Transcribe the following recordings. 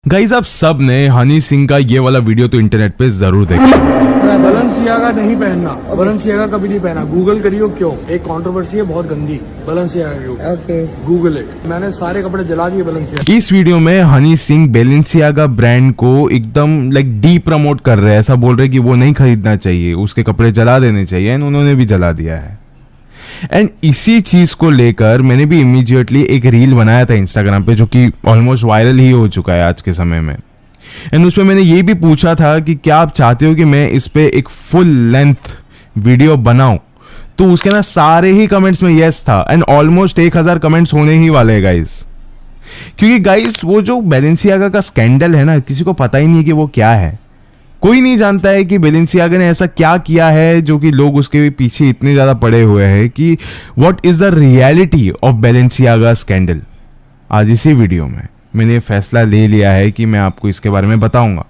Guys आप सब ने हनी सिंह का ये वाला वीडियो तो इंटरनेट पे जरूर देखा। बलेंसियागा नहीं पहनना, बलेंसियागा कभी नहीं पहना। गूगल करियो क्यों, एक कंट्रोवर्सी है बहुत गंदी बलेंसियागा के ऊपर। गूगल है, मैंने सारे कपड़े जला दिए बलेंसियागा। इस वीडियो में हनी सिंह बलेंसियागा ब्रांड को एकदम लाइक डी प्रमोट कर रहे हैं। ऐसा बोल रहे कि वो नहीं खरीदना चाहिए, उसके कपड़े जला देने चाहिए, एंड उन्होंने भी जला दिया है। एंड इसी चीज को लेकर मैंने भी इमीडिएटली एक रील बनाया था इंस्टाग्राम पे, जो कि ऑलमोस्ट वायरल ही हो चुका है आज के समय में। एंड उसमें मैंने ये भी पूछा था कि क्या आप चाहते हो कि मैं इस पे एक फुल लेंथ वीडियो बनाऊं, तो उसके ना सारे ही कमेंट्स में यस था। एंड ऑलमोस्ट 1000 कमेंट्स होने ही वाले हैं गाइस, क्योंकि गाइस वो जो बलेंसियागा का स्कैंडल है ना, किसी को पता ही नहीं है कि वो क्या है। कोई नहीं जानता है कि बलेंसियागा ने ऐसा क्या किया है जो कि लोग उसके पीछे इतने ज्यादा पड़े हुए हैं कि what is the reality of Balenciaga scandal. आज इसी वीडियो में मैंने फैसला ले लिया है कि मैं आपको इसके बारे में बताऊंगा।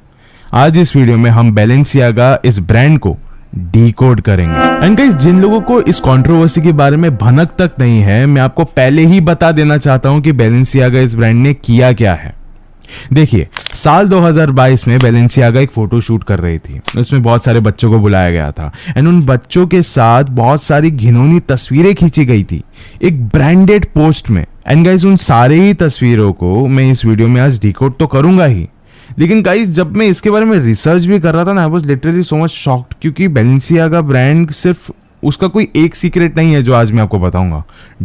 आज इस वीडियो में हम बलेंसियागा इस ब्रांड को डीकोड करेंगे। एंड गाइस, जिन लोगों को इस कंट्रोवर्सी के बारे में भनक तक नहीं है, मैं आपको पहले ही बता देना चाहता हूं कि बलेंसियागा इस ब्रांड ने किया क्या है। देखिए, साल 2022 में बलेंसियागा एक फोटो शूट कर रही थी। उसमें बहुत सारे बच्चों को बुलाया गया था एंड उन बच्चों के साथ बहुत सारी घिनौनी तस्वीरें खींची गई थी एक ब्रांडेड पोस्ट में। एंड गाइस, उन सारे ही तस्वीरों को मैं इस वीडियो में आज डिकोड तो करूंगा ही, लेकिन गाइस जब मैं इसके बारे में रिसर्च भी कर रहा था ना, I was literally so much shocked, क्योंकि बलेंसियागा ब्रांड सिर्फ उसका कोई एक सीक्रेट नहीं है जो आज मैं आपको बताऊंगा।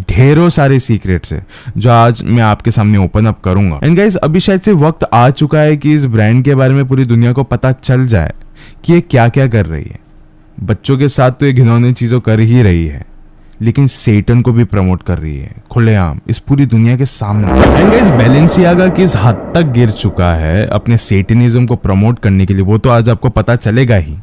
ढेरों सारे सीक्रेट्स है जो आज मैं आपके सामने ओपन अप करूंगा। एंड गाइस, अभी शायद से वक्त आ चुका है कि इस ब्रांड के बारे में पूरी दुनिया को पता चल जाए कि ये क्या क्या कर रही है। बच्चों के साथ तो ये घिनौनी चीजों कर ही रही है, लेकिन सेटन को भी प्रमोट कर रही है खुलेआम इस पूरी दुनिया के सामने। एंड गाइस, बलेंसियागा किस हद तक गिर चुका है अपने सेटनिज्म को प्रमोट करने के लिए, वो तो आज आपको पता चलेगा ही।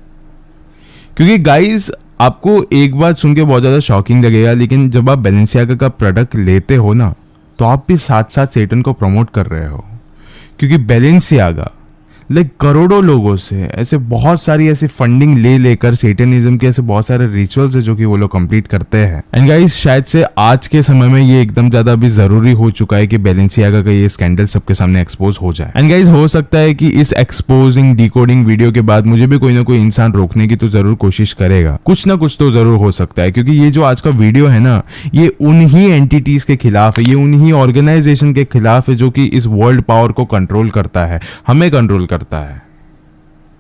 क्योंकि गाइस, आपको एक बात सुन के बहुत ज्यादा शॉकिंग लगेगा, लेकिन जब आप बलेंसियागा का प्रोडक्ट लेते हो ना, तो आप भी साथ साथ सेटन को प्रमोट कर रहे हो। क्योंकि बलेंसियागा लाइक करोड़ों लोगों से ऐसे बहुत सारी ऐसी फंडिंग ले लेकर सेटनिज्म के ऐसे बहुत सारे रिचुअल्स है जो कि वो लोग कंप्लीट करते हैं। एंड गाइस, शायद से आज के समय में ये एकदम ज्यादा भी जरूरी हो चुका है कि बलेंसियागा का ये स्कैंडल सबके सामने एक्सपोज हो जाए। एंड गाइस, हो सकता है कि इस एक्सपोजिंग डिकोडिंग वीडियो के बाद मुझे भी कोई ना कोई इंसान रोकने की तो जरूर कोशिश करेगा। कुछ ना कुछ तो जरूर हो सकता है, क्योंकि ये जो आज का वीडियो है ना, ये उन्हीं एंटिटीज के खिलाफ है, ये उन्हीं ऑर्गेनाइजेशन के खिलाफ है जो कि इस वर्ल्ड पावर को कंट्रोल करता है, हमें कंट्रोल करता है।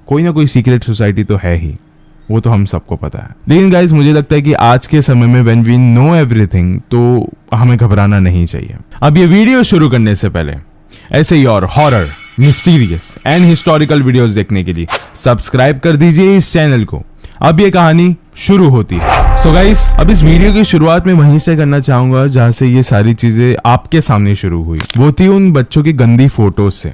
कोई ना कोई सीक्रेट सोसाइटी तो है ही, वो तो हम सबको पता है। लेकिन गाइस, मुझे लगता है कि आज के समय में व्हेन वी नो एवरीथिंग, तो हमें घबराना नहीं चाहिए। अब ये वीडियो शुरू करने से पहले ऐसे ही और horror, mysterious and historical videos देखने के लिए सब्सक्राइब कर दीजिए इस चैनल को। अब ये कहानी शुरू होती है। सो गाइस, अब इस वीडियो की शुरुआत में वहीं से करना चाहूंगा जहां से ये सारी चीजें आपके सामने शुरू हुई। वो थी उन बच्चों की गंदी फोटोज से।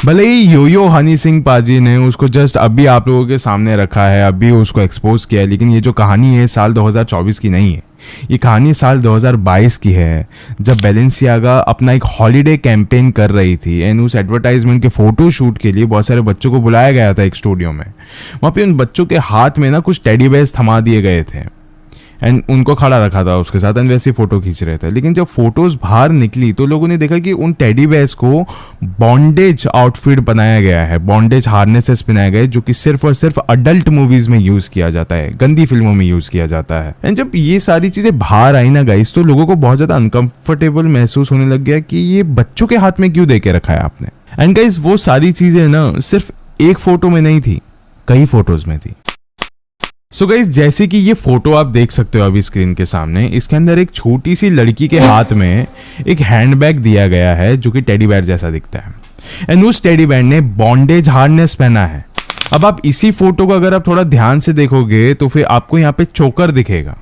भले ही योयो हनी सिंह पाजी ने उसको जस्ट अभी आप लोगों के सामने रखा है, अभी उसको एक्सपोज किया है, लेकिन ये जो कहानी है साल 2024 की नहीं है। ये कहानी साल 2022 की है, जब बलेंसियागा अपना एक हॉलीडे कैंपेन कर रही थी एंड उस एडवर्टाइजमेंट के फोटो शूट के लिए बहुत सारे बच्चों को बुलाया गया था एक स्टूडियो में। वहाँ पे उन बच्चों के हाथ में ना कुछ टेडी बेयर्स थमा दिए गए थे एंड उनको खड़ा रखा था उसके साथ, एंड वैसे फोटो खींच रहे थे। लेकिन जब फोटोज बाहर निकली तो लोगों ने देखा कि उन टेडी बेयर्स को बॉन्डेज आउटफिट बनाया गया है, बॉन्डेज हार्नेसेस पहनाए गए, जो कि सिर्फ और सिर्फ अडल्ट मूवीज में यूज किया जाता है, गंदी फिल्मों में यूज किया जाता है। एंड जब ये सारी चीजें बाहर आई ना गाइस, तो लोगों को बहुत ज्यादा अनकंफर्टेबल महसूस होने लग गया कि ये बच्चों के हाथ में क्यों दे के रखा है आपने। एंड गाइस, वो सारी चीजें ना सिर्फ एक फोटो में नहीं थी, कई फोटोज में थी। सो गाइस, जैसे कि ये फोटो आप देख सकते हो अभी स्क्रीन के सामने, इसके अंदर एक छोटी सी लड़की के हाथ में एक हैंडबैग दिया गया है जो कि टेडी बेयर जैसा दिखता है, एंड उस टेडी बेयर ने बॉन्डेज हार्नेस पहना है। अब आप इसी फोटो को अगर आप थोड़ा ध्यान से देखोगे तो फिर आपको यहाँ पे चोकर दिखेगा।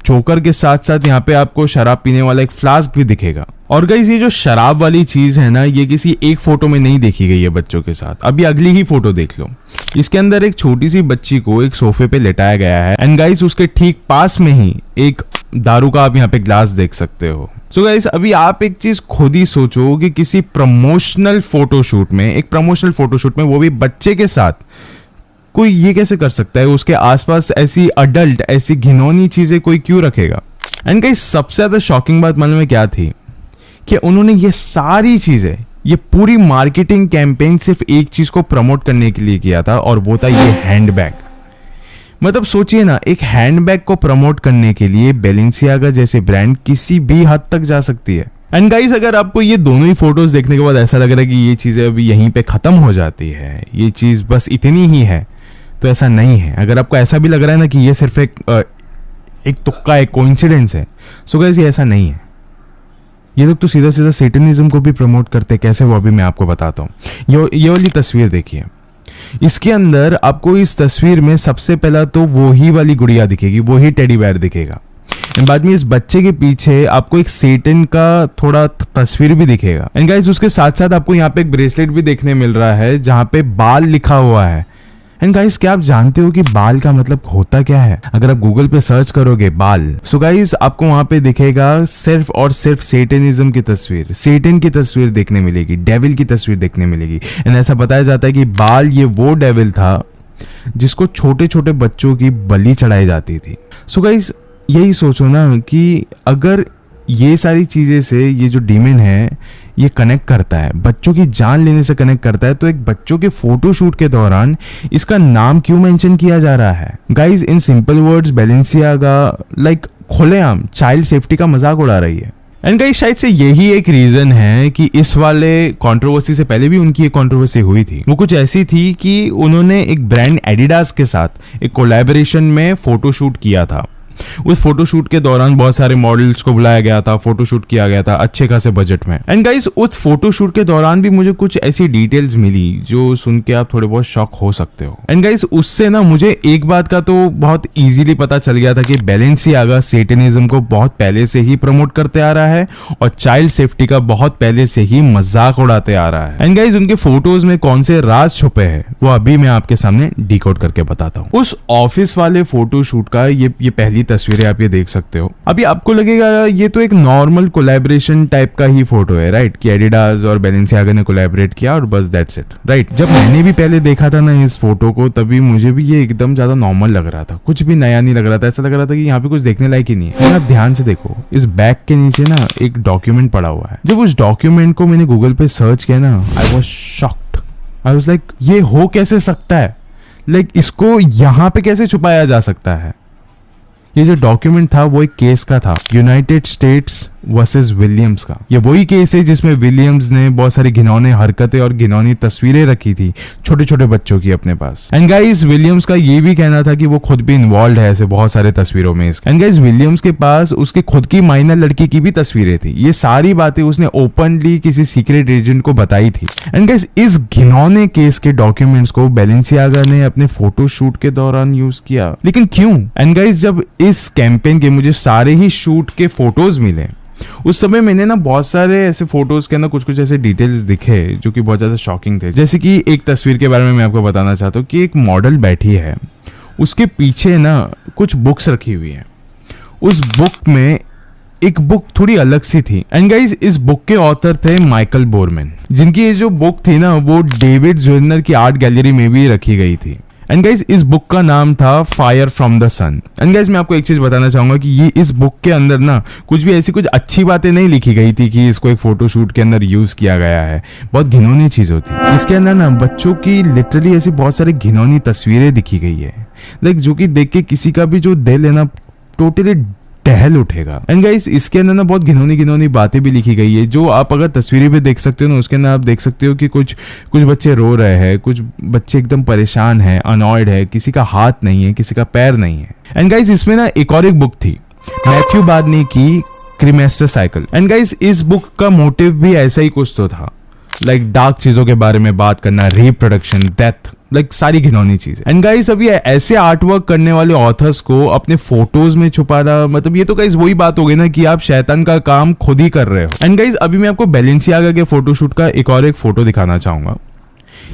चोकर के साथ साथ यहाँ पे आपको शराब पीने वाला एक फ्लास्क भी दिखेगा। और गाइस, ये जो शराब वाली चीज है ना, ये किसी एक फोटो में नहीं देखी गई है बच्चों के साथ। अभी अगली ही फोटो देख लो, इसके अंदर एक छोटी सी बच्ची को एक सोफे पे लेटाया गया है एंड गाइस, उसके ठीक पास में ही एक दारू का आप यहाँ पे ग्लास देख सकते हो। सो गाइस, अभी आप एक चीज खुद ही सोचो कि किसी प्रमोशनल फोटोशूट में वो भी बच्चे के साथ, कोई ये कैसे कर सकता है? उसके आसपास ऐसी अडल्ट, ऐसी घिनौनी चीजें कोई क्यों रखेगा? एंड गाइस, सबसे ज्यादा शॉकिंग बात मालूम है क्या थी? कि उन्होंने ये सारी चीजें ये पूरी मार्केटिंग कैंपेन सिर्फ एक चीज को प्रमोट करने के लिए किया था, और वो था ये हैंडबैग। मतलब सोचिए ना, एक हैंडबैग को प्रमोट करने के लिए बैलेंसियागा जैसे ब्रांड किसी भी हद तक जा सकती है। एंड गाइस, अगर आपको ये दोनों ही फोटोज देखने के बाद ऐसा लग रहा है कि ये चीजें अभी यहीं पे खत्म हो जाती है, ये चीज बस इतनी ही है, तो ऐसा नहीं है। अगर आपको ऐसा भी लग रहा है ना कि ये सिर्फ एक तुक्का, एक कोइंसिडेंस है, सो गाइस ये ऐसा नहीं है। ये लोग तो सीधा सीधा सेटनिज्म को भी प्रमोट करते हैं। कैसे, वो अभी मैं आपको बताता हूँ। ये वाली तस्वीर देखिए, इसके अंदर आपको इस तस्वीर में सबसे पहला तो वो ही वाली गुड़िया दिखेगी, वो ही टेडी बेयर दिखेगा। एंड बाद में इस बच्चे के पीछे आपको एक सेटन का थोड़ा तस्वीर भी दिखेगा। एंड गाइस, उसके साथ साथ आपको यहाँ पे एक ब्रेसलेट भी देखने मिल रहा है जहाँ पे बाल लिखा हुआ है। एंड गाइस, क्या आप जानते हो कि बाल का मतलब होता क्या है? अगर आप गूगल पे सर्च करोगे बाल, सो गाइस आपको वहां पे दिखेगा सिर्फ और सिर्फ सेटनिज्म की तस्वीर, सेटन की तस्वीर देखने मिलेगी, डेविल की तस्वीर देखने मिलेगी। एंड ऐसा बताया जाता है कि बाल ये वो डेविल था जिसको छोटे छोटे बच्चों की बलि चढ़ाई जाती थी। सो गाइस, यही सोचो ना कि अगर ये सारी चीजें से ये जो डीमन है ये कनेक्ट करता है, बच्चों की जान लेने से कनेक्ट करता है, तो एक बच्चों के फोटोशूट के दौरान इसका नाम क्यों मेंशन किया जा रहा है? Guys, in simple words, Balenciaga like खुलेआम चाइल्ड सेफ्टी का मजाक उड़ा रही है। एंड गाइस, शायद से यही एक रीजन है कि इस वाले कंट्रोवर्सी से पहले भी उनकी एक कंट्रोवर्सी हुई थी। वो कुछ ऐसी थी कि उन्होंने एक ब्रांड एडिडास के साथ एक कोलैबोरेशन में फोटोशूट किया था। उस फोटोशूट के दौरान बहुत सारे मॉडल्स को बुलाया गया था, फोटोशूट किया गया था अच्छे खासे बजट में। एंड गाइस, उस फोटोशूट के दौरान भी मुझे कुछ ऐसी डिटेल्स मिली जो सुन के आप थोड़े बहुत शॉक हो सकते हो। एंड गाइस, उससे ना मुझे एक बात का तो बहुत इजीली पता चल गया था कि बैलेंसियागा सेटनिज्म को बहुत पहले से ही प्रमोट करते आ रहा है और चाइल्ड सेफ्टी का बहुत पहले से ही मजाक उड़ाते आ रहा है। एंड गाइस, उनके फोटोज में कौन से राज छुपे हैं वो अभी मैं आपके सामने डिकोड करके बताता हूँ। उस ऑफिस वाले फोटोशूट का ये पहली तस्वीरें आप ये देख सकते हो। अभी आपको लगेगा ये तो एक नॉर्मल कोलैबोरेशन टाइप का ही फोटो है, राइट? कि एडिडास और बैलेंसियागा ने कोलैबोरेट किया और बस दैट्स इट, राइट? जब मैंने भी पहले देखा था ना इस फोटो को, तभी मुझे भी ये एकदम ज्यादा नॉर्मल लग रहा था, कुछ भी नया नहीं लग रहा था। ऐसा लग रहा था कि यहाँ पे कुछ देखने लायक ही नहीं है। आप ध्यान से देखो, इस बैग के नीचे ना एक डॉक्यूमेंट पड़ा हुआ है। जब उस डॉक्यूमेंट को मैंने गूगल पे सर्च किया ना, I was shocked. I was like, ये हो कैसे सकता है? लाइक इसको यहाँ पे कैसे छुपाया जा सकता है? ये जो डॉक्यूमेंट था वो एक केस का था, यूनाइटेड स्टेट्स वर्सेस विलियम्स का। ये वही केस है जिसमें विलियम्स ने बहुत सारी घिनौने हरकतें और घिनौनी तस्वीरें रखी थी छोटे छोटे बच्चों की अपने पास। एंड गाइस, विलियम्स का ये भी कहना था कि वो खुद भी इन्वॉल्व है ऐसे बहुत सारे तस्वीरों में। एंड गाइस, विलियम्स के पास उसके खुद की माइनर लड़की की भी तस्वीरें थी। ये सारी बातें उसने ओपनली किसी सीक्रेट एजेंट को बताई थी। एंड गाइस, इस घिनौने केस के डॉक्यूमेंट्स को बैलेंसियागा ने अपने फोटोशूट के दौरान यूज किया, लेकिन क्यों? एंड गाइस, जब इस कैंपेन के मुझे सारे ही शूट के फोटोज मिले, उस समय मैंने ना बहुत सारे ऐसे फोटोज के अंदर कुछ कुछ ऐसे डिटेल्स दिखे जो कि बहुत ज्यादा शॉकिंग थे। जैसे कि एक तस्वीर के बारे में मैं आपको बताना चाहता हूँ कि एक मॉडल बैठी है, उसके पीछे ना कुछ बुक्स रखी हुई है। उस बुक में एक बुक थोड़ी अलग सी थी। एंड गाइस, इस बुक के ऑथर थे माइकल बोरमैन, जिनकी ये जो बुक थी ना वो डेविड जोर्नर की आर्ट गैलरी में भी रखी गई थी। एंड गाइस, इस बुक का नाम था fire from the sun. And guys, मैं आपको एक चीज बताना चाहूंगा कि ये इस बुक के अंदर ना कुछ भी ऐसी कुछ अच्छी बातें नहीं लिखी गई थी कि इसको एक फोटोशूट के अंदर यूज किया गया है। बहुत घिनौनी चीज होती। इसके अंदर ना बच्चों की लिटरली ऐसी बहुत सारी घिनौनी तस्वीरें दिखी गई है, लाइक जो कि देख के किसी का भी जो दिल है ना टोटली टहल उठेगा। एंड गाइस, इसके अंदर ना बहुत घिनौनी घिनौनी बातें भी लिखी गई है, जो आप अगर तस्वीरें भी देख सकते हो ना, उसके अंदर आप देख सकते हो कि कुछ बच्चे रो रहे हैं, कुछ बच्चे एकदम परेशान हैं, अनॉयड है, किसी का हाथ नहीं है, किसी का पैर नहीं है। एंड गाइस, इसमें ना एक और एक बुक थी मैथ्यू बार्नी की क्रीमेस्टर साइकिल। एंड गाइस, इस बुक का मोटिव भी ऐसा ही कुछ तो था, लाइक डार्क चीजों के बारे में बात करना, रिप्रोडक्शन, डेथ, लाइक सारी घिनौनी चीजें। एंड गाइस, अभी ऐसे आर्ट वर्क करने वाले ऑथर्स को अपने फोटोज में छुपाना, मतलब ये तो गाइस वही बात हो गई ना कि आप शैतान का काम खुद ही कर रहे हो। एंड गाइस, अभी मैं आपको बैलेंसियागा के फोटोशूट का एक और एक फोटो दिखाना चाहूंगा।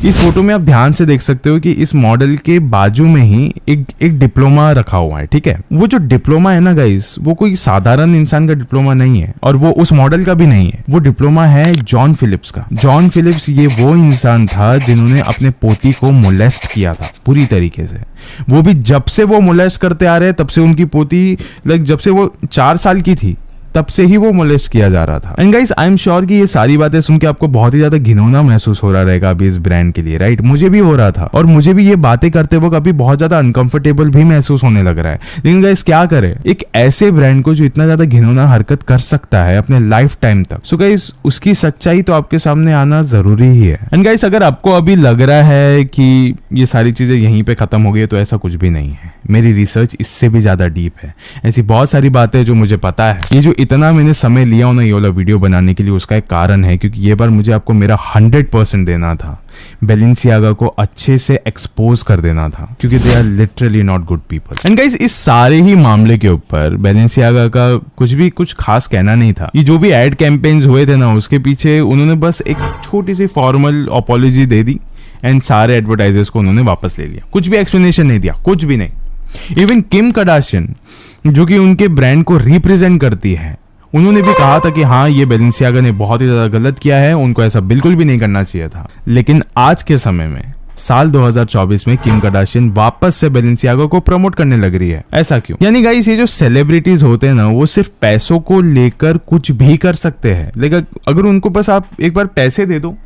इस फोटो में आप ध्यान से देख सकते हो कि इस मॉडल के बाजू में ही एक डिप्लोमा रखा हुआ है, ठीक है? वो जो डिप्लोमा है ना गाइस, वो कोई साधारण इंसान का डिप्लोमा नहीं है और वो उस मॉडल का भी नहीं है। वो डिप्लोमा है जॉन फिलिप्स का। जॉन फिलिप्स ये वो इंसान था जिन्होंने अपने पोती को मोलेस्ट किया था पूरी तरीके से। वो भी जब से वो मोलेस्ट करते आ रहे हैं तब से उनकी पोती, लाइक जब से वो 4 साल की थी तब से ही वो मोलेस्ट किया जा रहा था। And guys I am sure कि ये सारी बातें सुन के आपको बहुत ही ज्यादा घिनौना महसूस हो रहा रहेगा अभी इस ब्रांड के लिए, राइट? मुझे भी हो रहा था और मुझे भी ये बातें करते वक्त अभी बहुत ज्यादा अनकंफर्टेबल भी महसूस होने लग रहा है। लेकिन गाइस क्या करे एक ऐसे ब्रांड को जो इतना ज्यादा घिनौना हरकत कर सकता है अपने लाइफ टाइम तक। सो गाइस उसकी सच्चाई तो आपके सामने आना जरूरी ही है। एंड गाइस अगर आपको अभी लग रहा है कि ये सारी चीजें यहीं पे खत्म हो गई है तो ऐसा कुछ भी नहीं है। मेरी रिसर्च इससे भी ज्यादा डीप है। ऐसी बहुत सारी बातें जो मुझे पता है। ये जो इतना मैंने समय लिया ना ये वाला वीडियो बनाने के लिए उसका एक कारण है, क्योंकि ये बार मुझे आपको मेरा 100% देना था। बैलेंसियागा को अच्छे से एक्सपोज कर देना था, क्योंकि they are literally not good people. And guys इस सारे ही मामले के ऊपर बैलेंसियागा का कुछ खास कहना नहीं था। ये जो भी एड कैंपेन्स हुए थे ना उसके पीछे उन्होंने बस एक छोटी सी फॉर्मल अपॉलॉजी दे दी एंड सारे एडवर्टाइजर्स को उन्होंने वापस ले लिया। कुछ भी एक्सप्लेनेशन नहीं दिया, कुछ भी नहीं। इवन किम कार्दाशियन जो कि उनके ब्रांड को रिप्रेजेंट करती है, उन्होंने भी कहा था कि हाँ ये बैलेंसियागा ने बहुत ही ज्यादा गलत किया है, उनको ऐसा बिल्कुल भी नहीं करना चाहिए था। लेकिन आज के समय में साल 2024 में किम कार्दाशियन वापस से बैलेंसियागा को प्रमोट करने लग रही है। ऐसा क्यों? यानी गाइस ये जो सेलिब्रिटीज होते हैं ना वो सिर्फ पैसों को लेकर कुछ भी कर सकते हैं, लेकिन अगर उनको बस आप एक बार पैसे दे दो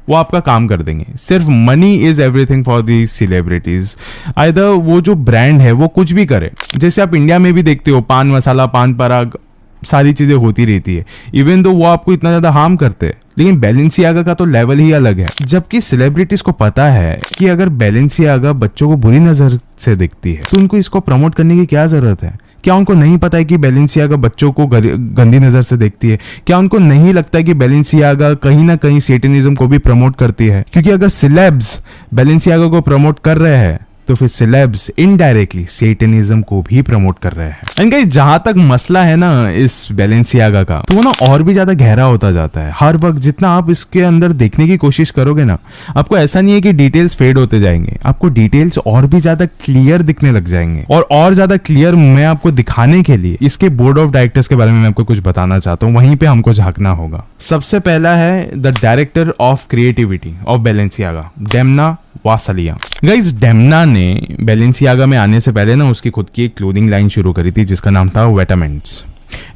वो आपका काम कर देंगे। सिर्फ money is everything for the celebrities. Either वो जो ब्रांड है वो कुछ भी करे, जैसे आप इंडिया में भी देखते हो पान मसाला, पान पराग, सारी चीजें होती रहती है। इवन तो वो आपको इतना ज्यादा हार्म करते हैं, लेकिन बैलेंसियागा का तो लेवल ही अलग है। जबकि सेलिब्रिटीज को पता है कि अगर बैलेंसियागा बच्चों को बुरी नजर से देखती है तो उनको इसको प्रमोट करने की क्या जरूरत है? क्या उनको नहीं पता है कि बैलेंसियागा बच्चों को गंदी नजर से देखती है? क्या उनको नहीं लगता है कि बैलेंसियागा कहीं ना कहीं सेटनिज्म को भी प्रमोट करती है? क्योंकि अगर सिलेब्स बैलेंसियागा को प्रमोट कर रहे हैं तो फिर सिलेब्स इनडायरेक्टली सेटनिज्म को भी प्रमोट कर रहे हैं। एंड गाइस जहां तक मसला है ना इस बैलेंसियागा का, तो वो ना और भी ज्यादा गहरा होता जाता है। हर वक्त जितना आप इसके अंदर देखने की कोशिश करोगे ना, आपको ऐसा नहीं है कि डिटेल्स फेड होते जाएंगे, आपको डिटेल्स और भी ज्यादा क्लियर दिखने लग जाएंगे। और ज्यादा क्लियर मैं आपको दिखाने के लिए इसके बोर्ड ऑफ डायरेक्टर्स के बारे में मैं आपको कुछ बताना चाहता हूँ, वहीं पे हमको झांकना होगा। सबसे पहला है the director of creativity of Balenciaga, Demna Gvasalia. Guys Demna ने बैलेंसियागा में आने से पहले ना उसकी खुद की एक क्लोथिंग लाइन शुरू करी थी जिसका नाम था वेटामेंट्स।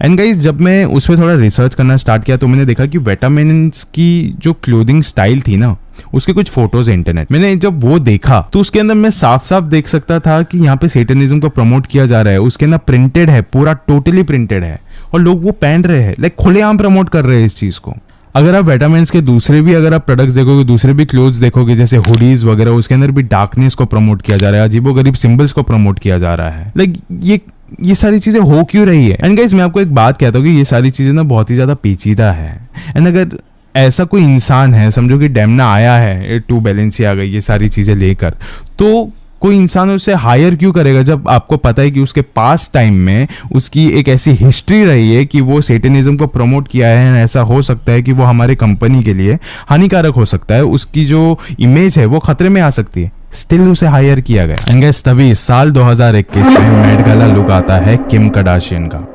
एंड गाइस जब मैं उस पर थोड़ा रिसर्च करना स्टार्ट किया तो मैंने देखा कि वेटामेंट्स की जो क्लोथिंग स्टाइल थी ना उसके कुछ फोटोज है इंटरनेट। मैंने जब वो देखा तो उसके अंदर मैं साफ साफ देख सकता था कि यहाँ पे सेटनिज्म को प्रमोट किया जा रहा है। उसके अंदर प्रिंटेड है, पूरा टोटली प्रिंटेड है और लोग वो पहन रहे हैं, लाइक खुलेआम प्रमोट कर रहे हैं इस चीज को। अगर आप वेटामेंट्स के दूसरे भी अगर आप प्रोडक्ट्स देखोगे, दूसरे भी क्लोथ्स देखोगे जैसे हुडीज वगैरह, उसके अंदर भी डार्कनेस को प्रमोट किया जा रहा है, अजीबोगरीब सिंबल्स को प्रमोट किया जा रहा है। लाइक ये सारी चीजें हो क्यों रही है? एंड गाइस मैं आपको एक बात कहता हूँ कि ये सारी चीजें ना बहुत ही ज्यादा पेचीदा है। एंड अगर ऐसा कोई इंसान है, समझो कि डेमना आया है टू बैलेंसियागा ये सारी चीजें लेकर, तो कोई इंसान उसे हायर क्यों करेगा जब आपको पता है कि उसके पास टाइम में उसकी एक ऐसी हिस्ट्री रही है कि वो सेटनिज्म को प्रमोट किया है। ऐसा हो सकता है कि वो हमारे कंपनी के लिए हानिकारक हो सकता है, उसकी जो इमेज है वो खतरे में आ सकती है, स्टिल उसे हायर किया गया। एंड गाइस तभी साल 2021 में मेट गाला लुक आता है किम कार्दाशियन का,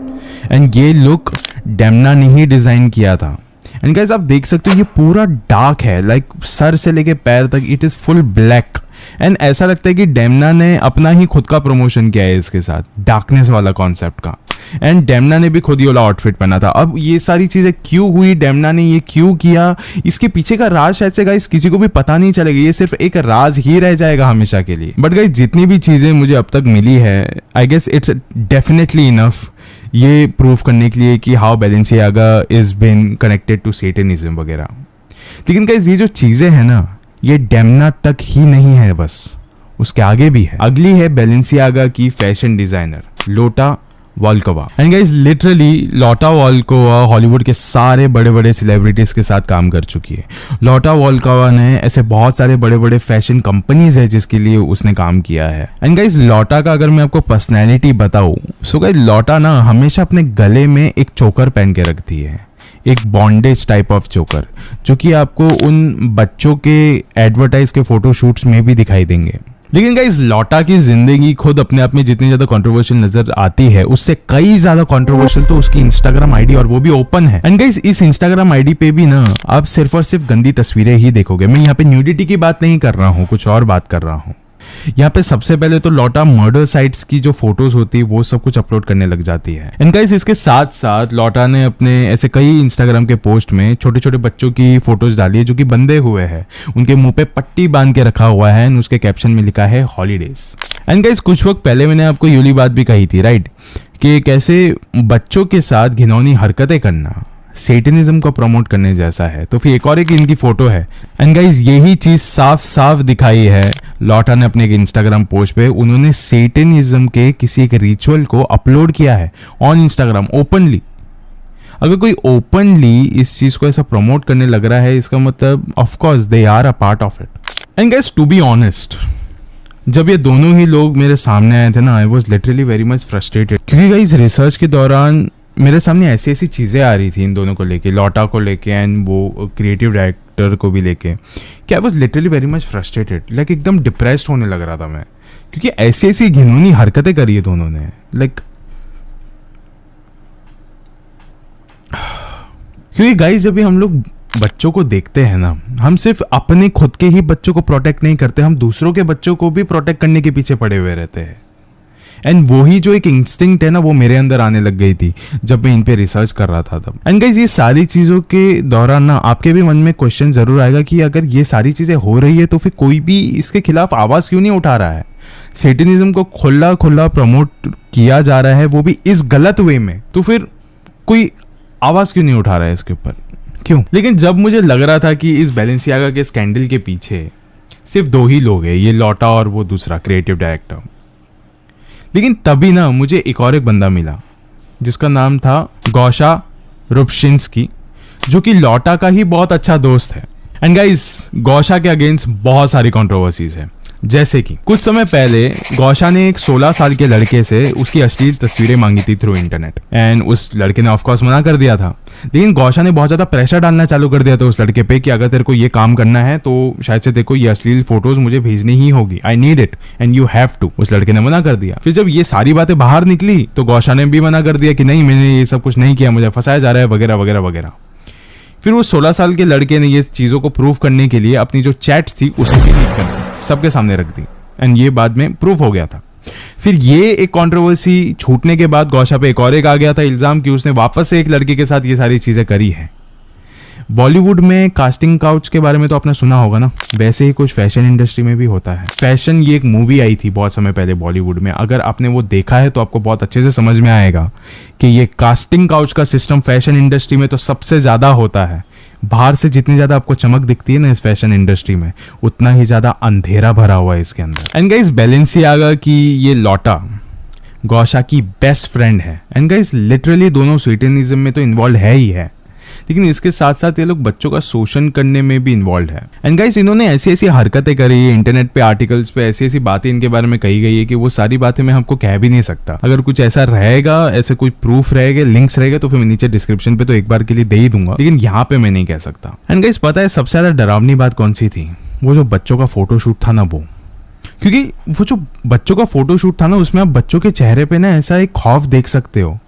एंड ये लुक डेमना ने ही डिजाइन किया था। एंड गाइस आप देख सकते हो ये पूरा डार्क है, लाइक सर से लेके पैर तक it is full black. And ऐसा लगता है कि डेमना ने अपना ही खुद का प्रमोशन किया है इसके साथ, डार्कनेस वाला कॉन्सेप्ट का। एंड डेमना ने भी खुद ही वाला आउटफिट पहना था। अब ये सारी चीजें क्यों हुई, डेमना ने ये क्यों किया, इसके पीछे का राज शायद से गाइस किसी को भी पता नहीं चलेगा, ये सिर्फ एक राज ही रह जाएगा हमेशा के लिए। बट गाइस जितनी भी चीजें मुझे अब तक मिली है, I guess it's definitely enough ये प्रूव करने के लिए कि how Balenciaga is been connected to satanism वगैरह। लेकिन गाइस ये जो चीजें हैं ना ये डेमना तक ही नहीं है, बस उसके आगे भी है। अगली है बैलेंसियागा की फैशन डिजाइनर लोटा वॉल्कोवा। एंड गाइस लिटरली लोटा वॉल्कोवा हॉलीवुड के सारे बड़े बड़े सेलिब्रिटीज के साथ काम कर चुकी है। लोटा वॉल्कोवा ने ऐसे बहुत सारे बड़े बड़े फैशन कंपनीज है जिसके लिए उसने काम किया है। एंड गाइस लोटा का अगर मैं आपको पर्सनैलिटी बताऊं, सो गाइस लोटा ना हमेशा अपने गले में एक चोकर पहन के रखती है, एक बॉन्डेज टाइप ऑफ चोकर, जो कि आपको उन बच्चों के एडवर्टाइज के फोटोशूट्स में भी दिखाई देंगे। लेकिन गाइस लोटा की जिंदगी खुद अपने आप में जितनी ज्यादा कंट्रोवर्शियल नजर आती है, उससे कई ज्यादा कंट्रोवर्शियल तो उसकी इंस्टाग्राम आईडी, और वो भी ओपन है। एंड गाइस इस इंस्टाग्राम आईडी पे भी ना आप सिर्फ और सिर्फ गंदी तस्वीरें ही देखोगे। मैं यहाँ पे न्यूडिटी की बात नहीं कर रहा हूँ, कुछ और बात कर रहा हूँ। यहाँ पे सबसे पहले तो लॉटा मर्डर साइट्स की जो फोटोज होती है वो सब कुछ अपलोड करने लग जाती है। एंड गाइस इसके साथ साथ लॉटा ने अपने ऐसे कई इंस्टाग्राम के पोस्ट में छोटे छोटे बच्चों की फोटोज डाली है जो कि बंधे हुए हैं, उनके मुंह पे पट्टी बांध के रखा हुआ है, एंड उसके कैप्शन में लिखा है हॉलीडेज। एंड गाइस कुछ वक्त पहले मैंने आपको ये वाली बात भी कही थी, राइट, कि कैसे बच्चों के साथ घिनौनी हरकतें करना सेटनिज्म को प्रमोट करने जैसा है। तो फिर एक और एक इनकी फोटो है, एंड गाइस यही चीज साफ साफ दिखाई है लॉटा ने अपने एक इंस्टाग्राम पोस्ट पे। उन्होंने सेटनिज्म के किसी एक रिचुअल को अपलोड किया है ऑन इंस्टाग्राम ओपनली। अगर कोई ओपनली इस चीज को ऐसा प्रमोट करने लग रहा है, इसका मतलब of course they are a part of it. And guys to be honest, जब ये दोनों ही लोग मेरे सामने आए थे ना, I was literally very much frustrated, क्योंकि गाइस रिसर्च के दौरान मेरे सामने ऐसी ऐसी चीज़ें आ रही थी इन दोनों को लेके, लॉटा को लेके एंड वो क्रिएटिव डायरेक्टर को भी लेके, कि I was literally very much frustrated, like एकदम डिप्रेस्ड होने लग रहा था मैं, क्योंकि ऐसी ऐसी घिनौनी हरकतें करी है दोनों ने। लाइक क्योंकि गाइस जब भी हम लोग बच्चों को देखते हैं ना, हम सिर्फ अपने खुद के ही बच्चों को प्रोटेक्ट नहीं करते, हम दूसरों के बच्चों को भी प्रोटेक्ट करने के पीछे पड़े हुए रहते हैं। एंड वही जो एक इंस्टिंक्ट है ना, वो मेरे अंदर आने लग गई थी जब मैं इन पे रिसर्च कर रहा था तब। एंड गाइस ये सारी चीज़ों के दौरान ना आपके भी मन में क्वेश्चन जरूर आएगा कि अगर ये सारी चीज़ें हो रही है तो फिर कोई भी इसके खिलाफ आवाज़ क्यों नहीं उठा रहा है। सेटनिज्म को खुला खुला प्रमोट किया जा रहा है, वो भी इस गलत वे में, तो फिर कोई आवाज़ क्यों नहीं उठा रहा है इसके ऊपर, क्यों? लेकिन जब मुझे लग रहा था कि इस बैलेंसियागा के स्कैंडल के पीछे सिर्फ दो ही लोग हैं, ये लॉटा और वो दूसरा क्रिएटिव डायरेक्टर, लेकिन तभी ना मुझे एक और एक बंदा मिला जिसका नाम था गोशा रुबशिंस्की, जो कि लॉटा का ही बहुत अच्छा दोस्त है। एंड गाइस गोशा के अगेंस्ट बहुत सारी कंट्रोवर्सीज है, जैसे कि कुछ समय पहले गोशा ने एक 16 साल के लड़के से उसकी अश्लील तस्वीरें मांगी थी थ्रू इंटरनेट, एंड उस लड़के ने ऑफकोर्स मना कर दिया था। लेकिन गोशा ने बहुत ज़्यादा प्रेशर डालना चालू कर दिया था उस लड़के पे कि अगर तेरे को ये काम करना है तो शायद से तेरे को ये अश्लील फोटोज मुझे भेजनी ही होगी, I need it and you have to. उस लड़के ने मना कर दिया। फिर जब ये सारी बातें बाहर निकली तो गोशा ने भी मना कर दिया कि नहीं, मैंने ये सब कुछ नहीं किया, मुझे फंसाया जा रहा है वगैरह वगैरह वगैरह। फिर वो 16 साल के लड़के ने ये चीज़ों को प्रूव करने के लिए अपनी जो चैट्स थी उसे भी लीक कर दी, सबके सामने रख दी, एंड ये बाद में प्रूफ हो गया था। फिर ये एक कंट्रोवर्सी छूटने के बाद गोशा पे एक और एक आ गया था इल्ज़ाम कि उसने वापस से एक लड़के के साथ ये सारी चीज़ें करी है। बॉलीवुड में कास्टिंग काउच के बारे में तो आपने सुना होगा ना, वैसे ही कुछ फैशन इंडस्ट्री में भी होता है। फैशन ये एक मूवी आई थी बहुत समय पहले बॉलीवुड में, अगर आपने वो देखा है तो आपको बहुत अच्छे से समझ में आएगा कि ये कास्टिंग काउच का सिस्टम फैशन इंडस्ट्री में तो सबसे ज़्यादा होता है। बाहर से जितनी ज़्यादा आपको चमक दिखती है ना इस फैशन इंडस्ट्री में, उतना ही ज़्यादा अंधेरा भरा हुआ है इसके अंदर। एंड गाइस बैलेंसियागा की ये लॉटा गोशा की बेस्ट फ्रेंड है, एंड गाइस लिटरली दोनों सेटनिज्म में तो इन्वॉल्व है ही है, लेकिन इसके साथ साथ ये लोग बच्चों का शोषण करने में भी इन्वॉल्व है। एंड गाइस इन्होंने ऐसी ऐसी हरकतें करी है, इंटरनेट पे आर्टिकल्स पे ऐसी ऐसी बातें इनके बारे में कही गई है कि वो सारी बातें मैं आपको कह भी नहीं सकता। अगर कुछ ऐसा रहेगा, ऐसे कोई प्रूफ रहेगा, लिंक्स रहेगा, तो फिर मैं नीचे डिस्क्रिप्शन पे तो एक बार के लिए दे ही दूंगा, लेकिन यहाँ पे मैं नहीं कह सकता। एंड गाइस पता है सबसे ज्यादा डरावनी बात कौन सी थी? वो जो बच्चों का फोटोशूट था ना, वो, क्योंकि वो जो बच्चों का फोटोशूट था ना, उसमें आप बच्चों के चेहरे पे ना ऐसा एक खौफ देख सकते हो,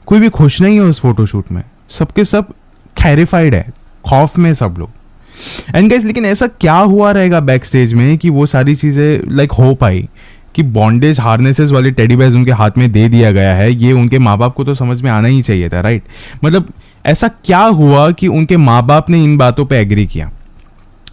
कोई भी खुश नहीं है उस फोटोशूट में, सबके सब खैरिफाइड है, खौफ में सब लोग। एंड गाइस लेकिन ऐसा क्या हुआ रहेगा बैक स्टेज में कि वो सारी चीज़ें लाइक हो पाई, कि बॉन्डेज हार्नेसेस वाले टेडी बेयर्स उनके हाथ में दे दिया गया है, ये उनके माँ बाप को तो समझ में आना ही चाहिए था, राइट? मतलब ऐसा क्या हुआ कि उनके माँ बाप ने इन बातों पे एग्री किया?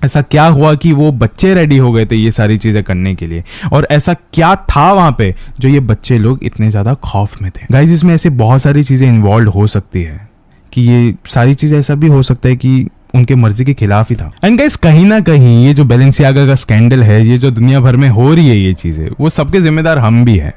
ऐसा क्या हुआ कि वो बच्चे रेडी हो गए थे ये सारी चीज़ें करने के लिए? और ऐसा क्या था वहाँ पे जो ये बच्चे लोग इतने ज़्यादा खौफ में थे? गाइस इसमें ऐसे बहुत सारी चीज़ें इन्वॉल्व हो सकती है कि ये सारी चीज़ें ऐसा भी हो सकता है कि उनके मर्जी के खिलाफ ही था। एंड गाइस कहीं ना कहीं ये जो बैलेंसियागा का स्कैंडल है, ये जो दुनिया भर में हो रही है ये चीज़ें, वो सबके जिम्मेदार हम भी हैं।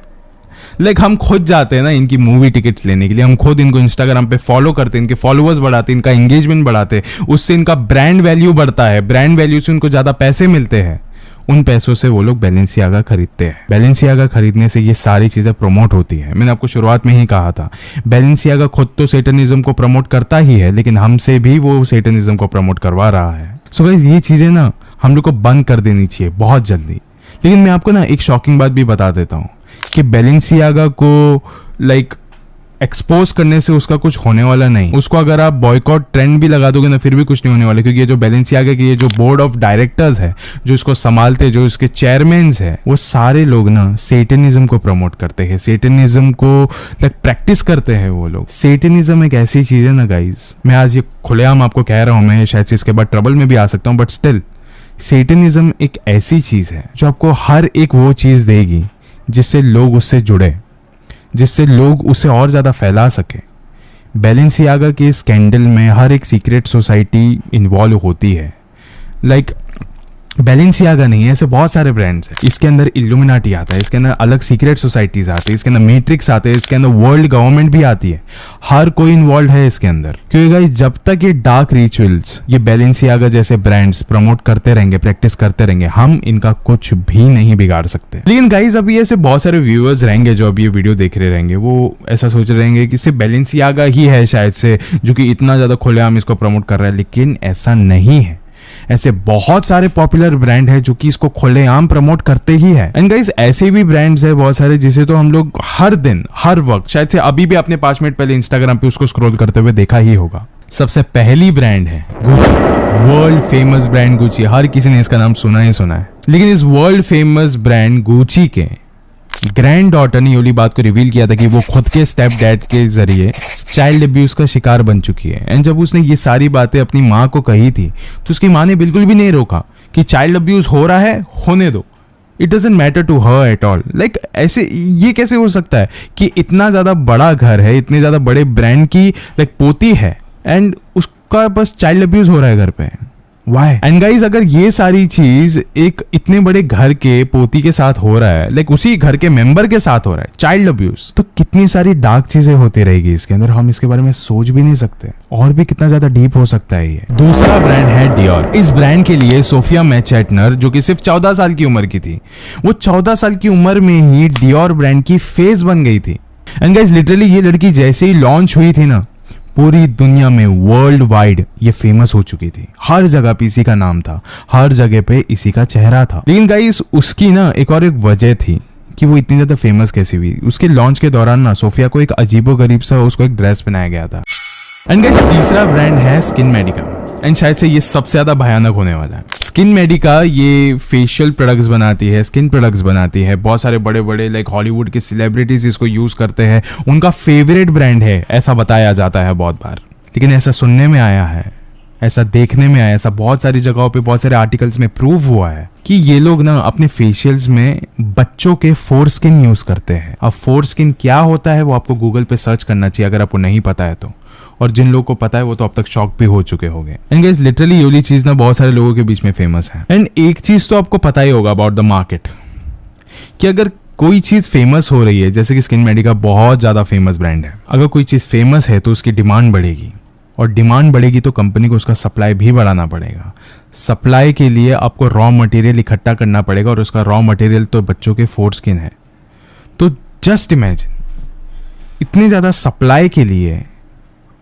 लाइक हम खुद जाते हैं ना इनकी मूवी टिकट्स लेने के लिए, हम खुद इनको इंस्टाग्राम पे फॉलो करते हैं, इनके फॉलोअर्स बढ़ाते हैं, इनका एंगेजमेंट बढ़ाते हैं, उससे इनका ब्रांड वैल्यू बढ़ता है, ब्रांड वैल्यू से उनको ज़्यादा पैसे मिलते हैं, उन पैसों से वो लोग बैलेंसियागा खरीदते हैं। बैलेंसियागा खरीदने से ये सारी चीज़ें प्रमोट होती है। मैंने आपको शुरुआत में ही कहा था, बैलेंसियागा खुद तो सेटनिज्म को प्रमोट करता ही है, लेकिन हमसे भी वो सेटनिज्म को प्रमोट करवा रहा है। सो गाइस ये चीज़ें ना हम लोग को बंद कर देनी चाहिए बहुत जल्दी। लेकिन मैं आपको ना एक शॉकिंग बात भी बता देता हूँ कि बैलेंसियागा को लाइक एक्सपोज करने से उसका कुछ होने वाला नहीं। उसको अगर आप बॉयकॉट ट्रेंड भी लगा दोगे ना फिर भी कुछ नहीं होने वाला, क्योंकि ये जो बैलेंसियागा के ये जो बोर्ड ऑफ डायरेक्टर्स है, जो इसको संभालते, जो इसके चेयरमैन्स है, वो सारे लोग ना सेटनिज्म को प्रमोट करते हैं, सेटनिज्म को प्रैक्टिस करते हैं वो लोग। सेटनिज्म एक ऐसी चीज है ना गाइज, मैं आज ये खुलेआम आपको कह रहा हूं, मैं शायद से इसके बाद ट्रबल में भी आ सकता हूं, बट स्टिल सेटनिज्म एक ऐसी चीज है जो आपको हर एक वो चीज देगी जिससे लोग उससे जुड़े, जिससे लोग उसे और ज़्यादा फैला सके। बैलेंसियागा के स्कैंडल में हर एक सीक्रेट सोसाइटी इन्वॉल्व होती है। लाइक बैलेंसियागा नहीं है, ऐसे बहुत सारे ब्रांड्स हैं। इसके अंदर इल्यूमिनाटी आता है, इसके अंदर अलग सीक्रेट सोसाइटीज आती है, इसके अंदर मैट्रिक्स आते हैं, इसके अंदर वर्ल्ड गवर्नमेंट भी आती है। हर कोई इन्वॉल्व है इसके अंदर, क्योंकि गाइस जब तक ये डार्क रिचुअल्स, ये बैलेंसियागा जैसे ब्रांड्स प्रमोट करते रहेंगे, प्रैक्टिस करते रहेंगे, हम इनका कुछ भी नहीं बिगाड़ सकते। लेकिन गाइस अभी ऐसे बहुत सारे व्यूअर्स रहेंगे जो अभी ये वीडियो देख रहे रहेंगे, वो ऐसा सोच रहे रहेंगे कि सिर्फ बैलेंसियागा ही है शायद से जो कि इतना ज्यादा खुलेआम इसको प्रमोट कर रहा है, लेकिन ऐसा नहीं है। ऐसे बहुत सारे पॉपुलर ब्रांड है जो कि इसको खुलेआम प्रमोट करते ही है। एंड गाइस ऐसे भी ब्रांड्स है बहुत सारे जिसे तो हम लोग हर दिन हर वक्त, शायद से अभी भी आपने 5 मिनट पहले इंस्टाग्राम पे उसको स्क्रॉल करते हुए देखा ही होगा। सबसे पहली ब्रांड है Gucci, world famous brand Gucci. हर किसी ने इसका नाम सुना ही सुना है। लेकिन इस वर्ल्ड फेमस ब्रांड गुची के ग्रैंड डॉटर ने ये वाली बात को रिवील किया था कि वो खुद के स्टेप डैड के जरिए चाइल्ड अब्यूज का शिकार बन चुकी है। एंड जब उसने ये सारी बातें अपनी माँ को कही थी तो उसकी माँ ने बिल्कुल भी नहीं रोका कि चाइल्ड अब्यूज हो रहा है, होने दो, it doesn't matter to her at all. Like ऐसे ये कैसे हो सकता है कि इतना ज्यादा बड़ा घर है, इतने ज्यादा बड़े ब्रांड की लाइक पोती है एंड उसका बस चाइल्ड अब्यूज हो रहा है घर पे। Why? एंड गाइज अगर ये सारी चीज एक इतने बड़े घर के पोती के साथ हो रहा है, लाइक उसी घर के मेंबर के साथ हो रहा है चाइल्ड अब्यूज, तो कितनी सारी डार्क चीजें होती रहेगी इसके अंदर, हम इसके बारे में सोच भी नहीं सकते। और भी कितना ज्यादा डीप हो सकता है ये। दूसरा ब्रांड है डियोर। इस ब्रांड के लिए सोफिया मैचेटनर जो कि सिर्फ 14 साल की उम्र की थी, वो 14 साल की उम्र में ही डियोर ब्रांड की फेस बन गई थी। एंड गाइज लिटरली ये लड़की जैसे ही लॉन्च हुई थी ना, पूरी दुनिया में वर्ल्ड वाइड ये फेमस हो चुकी थी। हर जगह पे इसी का नाम था, हर जगह पे इसी का चेहरा था। लेकिन गाइस उसकी ना एक वजह थी कि वो इतनी ज्यादा फेमस कैसे हुई। उसके लॉन्च के दौरान ना सोफिया को एक अजीबोगरीब सा उसको एक ड्रेस पहनाया गया था। एंड गाइस तीसरा ब्रांड है स्किन मेडिका। एंड शायद से ये सबसे ज्यादा भयानक होने वाला है। स्किन मेडिका ये फेशियल प्रोडक्ट्स बनाती है, स्किन प्रोडक्ट्स बनाती है। बहुत सारे बड़े बड़े लाइक हॉलीवुड के सेलिब्रिटीज इसको यूज करते हैं, उनका फेवरेट ब्रांड है ऐसा बताया जाता है बहुत बार। लेकिन ऐसा सुनने में आया है, ऐसा देखने में आया, ऐसा बहुत सारी जगहों पे बहुत सारे आर्टिकल्स में प्रूव हुआ है कि ये लोग ना अपने फेशियल्स में बच्चों के फोर स्किन यूज करते हैं। अब फोर स्किन क्या होता है वो आपको गूगल पे सर्च करना चाहिए अगर आपको नहीं पता है तो, और जिन लोगों को पता है वो तो अब तक शॉक भी हो चुके होंगे। एंड गाइस लिटरली ये वाली चीज ना बहुत सारे लोगों के बीच में फेमस है। एंड एक चीज तो आपको पता ही होगा अबाउट द मार्केट कि अगर कोई चीज फेमस हो रही है, जैसे कि स्किन मेडिका बहुत ज्यादा फेमस ब्रांड है, अगर कोई चीज फेमस है तो उसकी डिमांड बढ़ेगी, और डिमांड बढ़ेगी तो कंपनी को उसका सप्लाई भी बढ़ाना पड़ेगा। सप्लाई के लिए आपको रॉ मटेरियल इकट्ठा करना पड़ेगा, और उसका रॉ मटेरियल तो बच्चों के फोर स्किन है। तो जस्ट इमेजिन इतनी ज्यादा सप्लाई के लिए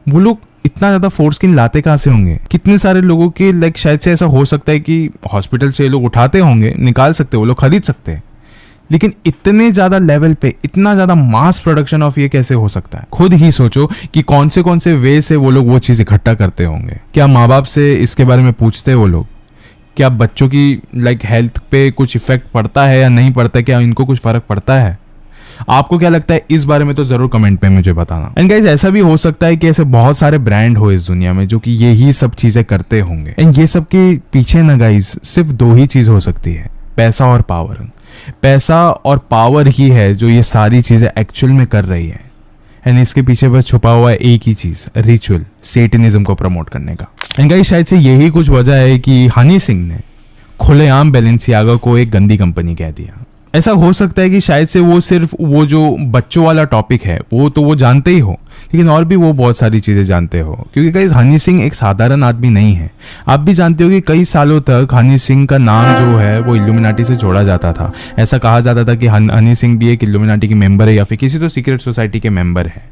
वो लोग इतना ज्यादा फोर स्किन लाते कहां से होंगे। कितने सारे लोगों के लाइक शायद से ऐसा हो सकता है कि हॉस्पिटल से लोग उठाते होंगे, निकाल सकते, वो लोग खरीद सकते हैं, लेकिन इतने ज्यादा लेवल पे इतना ज्यादा मास प्रोडक्शन ऑफ ये कैसे हो सकता है। खुद ही सोचो कि कौन से वे से वो लोग वो चीज इकट्ठा करते होंगे। क्या माँ बाप से इसके बारे में पूछते हैं वो लोग? क्या बच्चों की लाइक हेल्थ पे कुछ इफेक्ट पड़ता है या नहीं पड़ता है? क्या इनको कुछ फर्क पड़ता है? आपको क्या लगता है इस बारे में तो जरूर कमेंट में मुझे बताना। एंड गाइस ऐसा भी हो सकता है कि ऐसे बहुत सारे ब्रांड हो इस दुनिया में जो कि यही सब चीजें करते होंगे। एंड ये सब के पीछे ना गाइस सिर्फ दो ही चीज हो सकती है, पैसा और पावर। पैसा और पावर ही है जो ये सारी चीजें एक्चुअल में कर रही है। एंड इसके पीछे बस छुपा हुआ है एक ही चीज, रिचुअल, सेटनिज्म को प्रमोट करने का। एंड गाइस शायद से यही कुछ वजह है कि हनी सिंह ने खुलेआम बैलेंसियागा को एक गंदी कंपनी कह दिया। ऐसा हो सकता है कि शायद से वो सिर्फ वो जो बच्चों वाला टॉपिक है वो तो वो जानते ही हो, लेकिन और भी वो बहुत सारी चीजें जानते हो, क्योंकि गाइस हनी सिंह एक साधारण आदमी नहीं है। आप भी जानते हो कि कई सालों तक हनी सिंह का नाम जो है वो इल्यूमिनाटी से जोड़ा जाता था। ऐसा कहा जाता था कि हनी सिंह भी एक इल्यूमिनाटी के मेंबर है या फिर किसी तो सीक्रेट सोसाइटी के मेंबर है।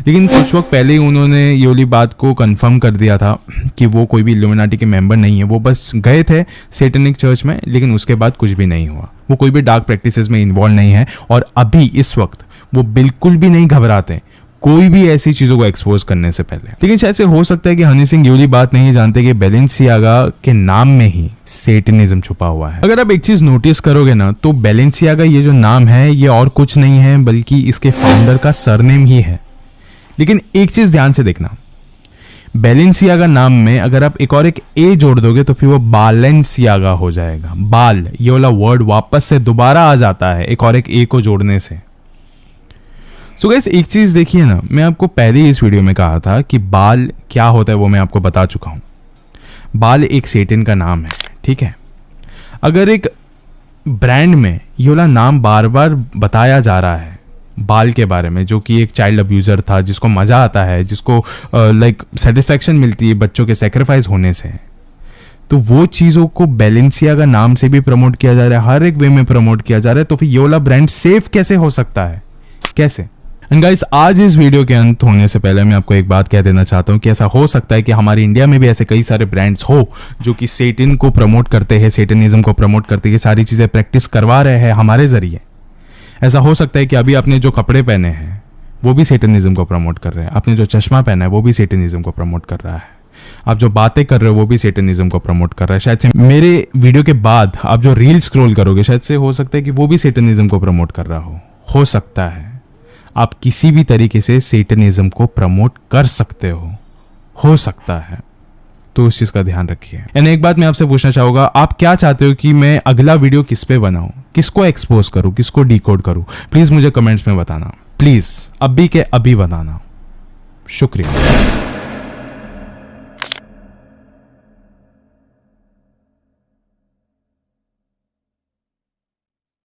लेकिन कुछ वक्त पहले ही उन्होंने ये वाली बात को कंफर्म कर दिया था कि वो कोई भी इल्यूमिनाटी के मेंबर नहीं है। वो बस गए थे सैटेनिक चर्च में, लेकिन उसके बाद कुछ भी नहीं हुआ। वो कोई भी डार्क प्रैक्टिसेस में इन्वॉल्व नहीं है, और अभी इस वक्त वो बिल्कुल भी नहीं घबराते। कोई भी ऐसी चीजों को एक्सपोज करने से पहले। लेकिन शायद से हो सकता है कि हनी सिंह ये वाली बात नहीं जानते कि बैलेंसियागा के नाम में ही सेटनिज्म छुपा हुआ है। अगर आप एक चीज नोटिस करोगे ना, तो बैलेंसियागा ये जो नाम है ये और कुछ नहीं है बल्कि इसके फाउंडर का सरनेम ही है। लेकिन एक चीज ध्यान से देखना, बैलेंसियागा नाम में अगर आप एक ए जोड़ दोगे तो फिर वो बालेंसियागा हो जाएगा। बाल ये वाला वर्ड वापस से दोबारा आ जाता है एक ए को जोड़ने से। सो गाइस एक चीज देखिए ना, मैं आपको पहले ही इस वीडियो में कहा था कि बाल क्या होता है वो मैं आपको बता चुका हूं। बाल एक सेटन का नाम है, ठीक है। अगर एक ब्रांड में ये वाला नाम बार बार बताया जा रहा है बाल के बारे में, जो कि एक चाइल्ड अब्यूजर था जिसको मजा आता है, जिसको लाइक सेटिस्फैक्शन मिलती है बच्चों के सेक्रीफाइस होने से, तो वो चीज़ों को बैलेंसियागा नाम से भी प्रमोट किया जा रहा है, हर एक वे में प्रमोट किया जा रहा है। तो फिर ये वाला ब्रांड सेफ कैसे हो सकता है, कैसे? एंड गाइस आज इस वीडियो के अंत होने से पहले मैं आपको एक बात कह देना चाहता हूं कि ऐसा हो सकता है कि हमारे इंडिया में भी ऐसे कई सारे ब्रांड्स हो जो कि सेटन को प्रमोट करते हैं, सेटनिज्म को प्रमोट करते हैं, सारी चीज़ें प्रैक्टिस करवा रहे हैं हमारे जरिए। ऐसा हो सकता है कि अभी आपने जो कपड़े पहने हैं वो भी सेटनिज्म को प्रमोट कर रहे हैं, आपने जो चश्मा पहना है वो भी सेटनिज्म को प्रमोट कर रहा है, आप जो बातें कर रहे हो वो भी सेटनिज्म को प्रमोट कर रहा है। शायद से मेरे वीडियो के बाद आप जो रील स्क्रॉल करोगे शायद से हो सकता है कि वो भी सेटनिज्म को प्रमोट कर रहा हो सकता है। आप किसी भी तरीके से सेटनिज्म को प्रमोट कर सकते हो सकता है, तो उस चीज का ध्यान रखिए। एंड एक बात मैं आपसे पूछना चाहूंगा, आप क्या चाहते हो कि मैं अगला वीडियो किस पे बनाऊं, किसको एक्सपोज करूं, किसको डिकोड करूं? प्लीज मुझे कमेंट्स में बताना, प्लीज अभी के अभी बताना। शुक्रिया।